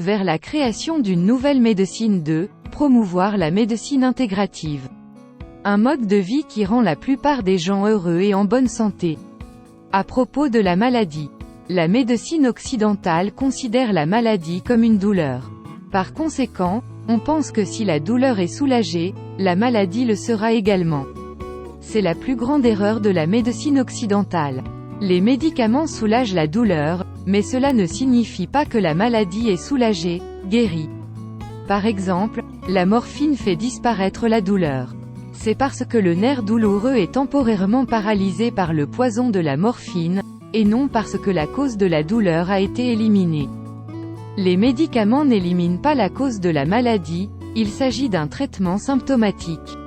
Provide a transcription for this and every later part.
vers la création d'une nouvelle médecine 2, promouvoir la médecine intégrative. Un mode de vie qui rend la plupart des gens heureux et en bonne santé. À propos de la maladie. La médecine occidentale considère la maladie comme une douleur. Par conséquent, on pense que si la douleur est soulagée, la maladie le sera également. C'est la plus grande erreur de la médecine occidentale. Les médicaments soulagent la douleur, mais cela ne signifie pas que la maladie est soulagée, guérie. Par exemple, la morphine fait disparaître la douleur. C'est parce que le nerf douloureux est temporairement paralysé par le poison de la morphine, et non parce que la cause de la douleur a été éliminée. Les médicaments n'éliminent pas la cause de la maladie, il s'agit d'un traitement symptomatique.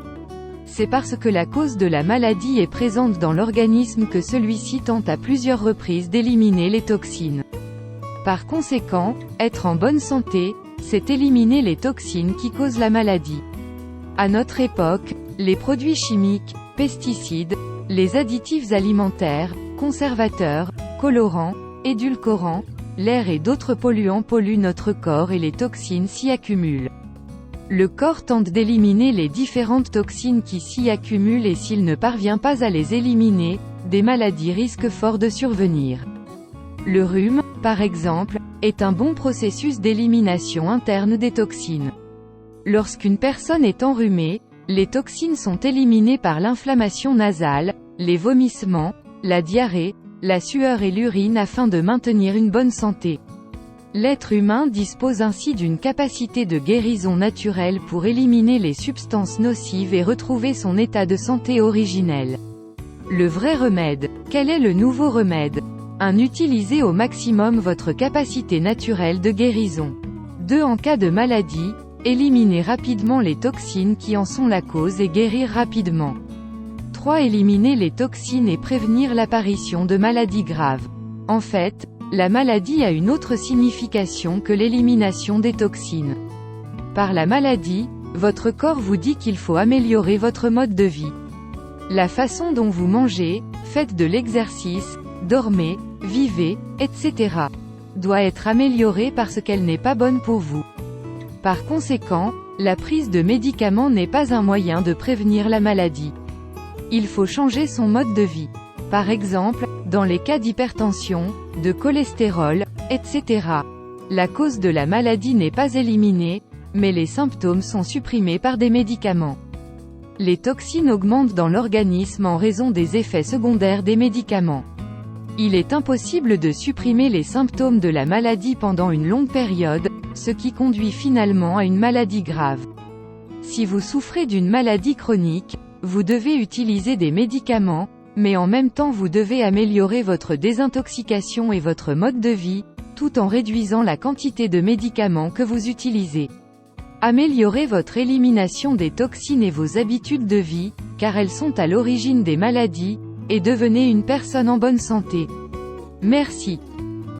C'est parce que la cause de la maladie est présente dans l'organisme que celui-ci tente à plusieurs reprises d'éliminer les toxines. Par conséquent, être en bonne santé, c'est éliminer les toxines qui causent la maladie. À notre époque, les produits chimiques, pesticides, les additifs alimentaires, conservateurs, colorants, édulcorants, l'air et d'autres polluants polluent notre corps et les toxines s'y accumulent. Le corps tente d'éliminer les différentes toxines qui s'y accumulent et s'il ne parvient pas à les éliminer, des maladies risquent fort de survenir. Le rhume, par exemple, est un bon processus d'élimination interne des toxines. Lorsqu'une personne est enrhumée, les toxines sont éliminées par l'inflammation nasale, les vomissements, la diarrhée, la sueur et l'urine afin de maintenir une bonne santé. L'être humain dispose ainsi d'une capacité de guérison naturelle pour éliminer les substances nocives et retrouver son état de santé originel. Le vrai remède. Quel est le nouveau remède? 1. Utilisez au maximum votre capacité naturelle de guérison. 2. En cas de maladie, éliminez rapidement les toxines qui en sont la cause et guérir rapidement. 3. Éliminer les toxines et prévenir l'apparition de maladies graves. En fait, la maladie a une autre signification que l'élimination des toxines. Par la maladie, votre corps vous dit qu'il faut améliorer votre mode de vie. La façon dont vous mangez, faites de l'exercice, dormez, vivez, etc. doit être améliorée parce qu'elle n'est pas bonne pour vous. Par conséquent, la prise de médicaments n'est pas un moyen de prévenir la maladie. Il faut changer son mode de vie. Par exemple, dans les cas d'hypertension, de cholestérol, etc. La cause de la maladie n'est pas éliminée, mais les symptômes sont supprimés par des médicaments. Les toxines augmentent dans l'organisme en raison des effets secondaires des médicaments. Il est impossible de supprimer les symptômes de la maladie pendant une longue période, ce qui conduit finalement à une maladie grave. Si vous souffrez d'une maladie chronique, vous devez utiliser des médicaments, mais en même temps vous devez améliorer votre désintoxication et votre mode de vie, tout en réduisant la quantité de médicaments que vous utilisez. Améliorez votre élimination des toxines et vos habitudes de vie, car elles sont à l'origine des maladies, et devenez une personne en bonne santé. Merci.